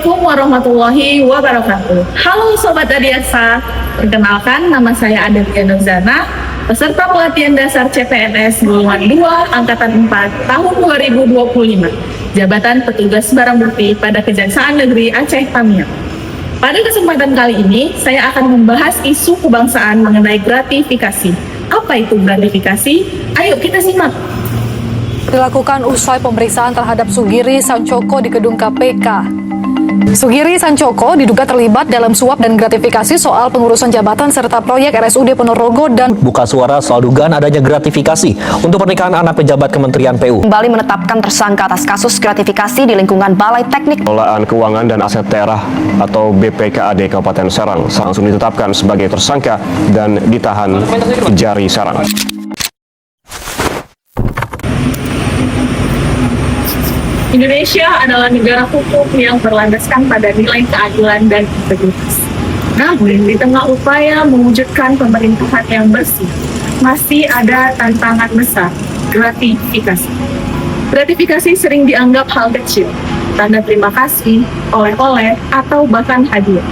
Assalamualaikum warahmatullahi wabarakatuh. Halo Sobat Adiaksa, perkenalkan nama saya Adevia Nuzana, peserta pelatihan dasar CPNS golongan 2 Angkatan 4 tahun 2025, jabatan petugas barang bukti pada Kejaksaan Negeri Aceh Tamiang. Pada kesempatan kali ini, saya akan membahas isu kebangsaan mengenai gratifikasi. Apa itu gratifikasi? Ayo kita simak. Dilakukan usai pemeriksaan terhadap Sugiri Sancoko di gedung KPK. Sugiri Sancoko diduga terlibat dalam suap dan gratifikasi soal pengurusan jabatan serta proyek RSUD Ponorogo dan buka suara soal dugaan adanya gratifikasi untuk pernikahan anak pejabat Kementerian PU. Kembali menetapkan tersangka atas kasus gratifikasi di lingkungan Balai Teknik Pengelolaan Keuangan dan Aset Daerah atau BPKAD Kabupaten Serang langsung ditetapkan sebagai tersangka dan ditahan Jari Serang. Indonesia adalah negara hukum yang berlandaskan pada nilai keadilan dan integritas. Namun, di tengah upaya mewujudkan pemerintahan yang bersih, masih ada tantangan besar, gratifikasi. Gratifikasi sering dianggap hal kecil, tanda terima kasih, oleh-oleh, atau bahkan hadiah.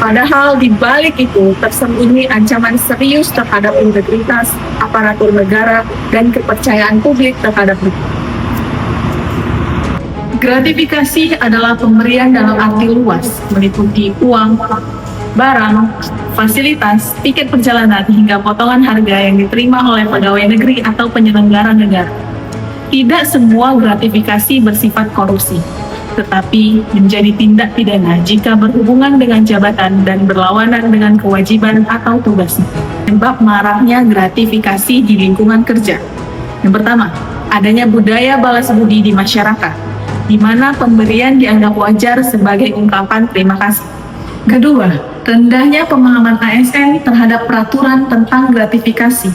Padahal di balik itu tersembunyi ancaman serius terhadap integritas, aparatur negara, dan kepercayaan publik terhadap negara. Gratifikasi adalah pemberian dalam arti luas, meliputi uang, barang, fasilitas, tiket perjalanan, hingga potongan harga yang diterima oleh pegawai negeri atau penyelenggara negara. Tidak semua gratifikasi bersifat korupsi, tetapi menjadi tindak pidana jika berhubungan dengan jabatan dan berlawanan dengan kewajiban atau tugasnya. Sebab maraknya gratifikasi di lingkungan kerja. Yang pertama, adanya budaya balas budi di masyarakat, di mana pemberian dianggap wajar sebagai ungkapan terima kasih. Kedua, rendahnya pemahaman ASN terhadap peraturan tentang gratifikasi.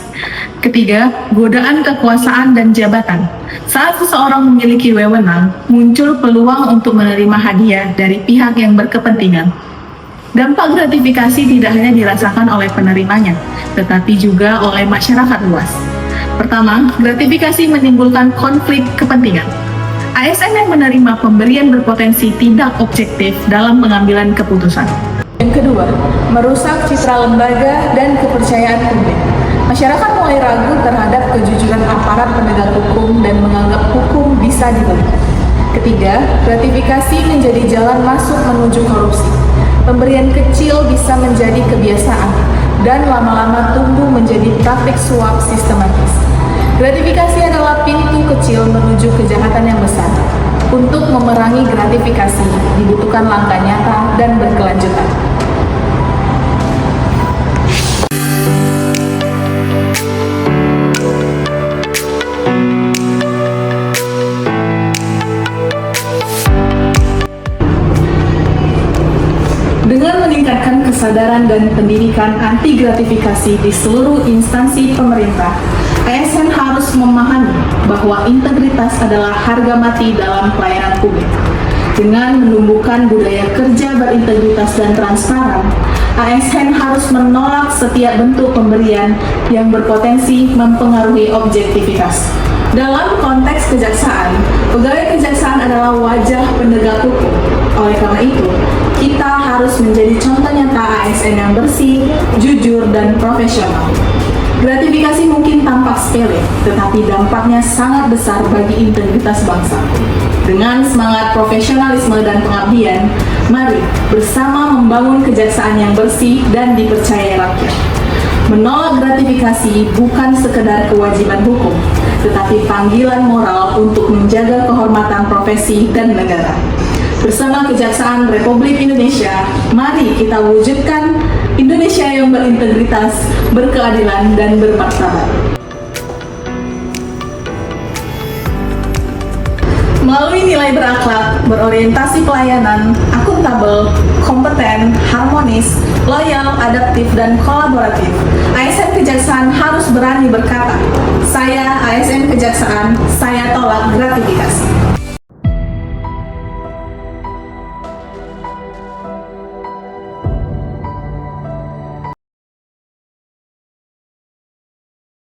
Ketiga, godaan kekuasaan dan jabatan. Saat seseorang memiliki wewenang, muncul peluang untuk menerima hadiah dari pihak yang berkepentingan. Dampak gratifikasi tidak hanya dirasakan oleh penerimanya, tetapi juga oleh masyarakat luas. Pertama, gratifikasi menimbulkan konflik kepentingan. ASN yang menerima pemberian berpotensi tidak objektif dalam pengambilan keputusan. Yang kedua, merusak citra lembaga dan kepercayaan publik. Masyarakat mulai ragu terhadap kejujuran aparat penegak hukum dan menganggap hukum bisa dibeli. Ketiga, gratifikasi menjadi jalan masuk menuju korupsi. Pemberian kecil bisa menjadi kebiasaan dan lama-lama tumbuh menjadi praktik suap sistematis. Gratifikasi adalah pintu kecil menuju kejahatan yang besar. Untuk memerangi gratifikasi, dibutuhkan langkah nyata dan berkelanjutan. Dengan meningkatkan kesadaran dan pendidikan anti gratifikasi di seluruh instansi pemerintah, ASN harus memahami bahwa integritas adalah harga mati dalam pelayanan publik. Dengan menumbuhkan budaya kerja berintegritas dan transparan, ASN harus menolak setiap bentuk pemberian yang berpotensi mempengaruhi objektivitas. Dalam konteks kejaksaan, pegawai kejaksaan adalah wajah penegak hukum. Oleh karena itu, kita harus menjadi contoh nyata ASN yang bersih, jujur, dan profesional. Gratifikasi mungkin tampak sepele, tetapi dampaknya sangat besar bagi integritas bangsa. Dengan semangat profesionalisme dan pengabdian, mari bersama membangun kejaksaan yang bersih dan dipercayai rakyat. Menolak gratifikasi bukan sekedar kewajiban hukum, tetapi panggilan moral untuk menjaga kehormatan profesi dan negara. Bersama Kejaksaan Republik Indonesia, mari kita wujudkan Indonesia yang berintegritas, berkeadilan, dan bermartabat. Melalui nilai berakhlak, berorientasi pelayanan, akuntabel, kompeten, harmonis, loyal, adaptif, dan kolaboratif, ASN Kejaksaan harus berani berkata, "Saya ASN Kejaksaan, saya tolak gratifikasi."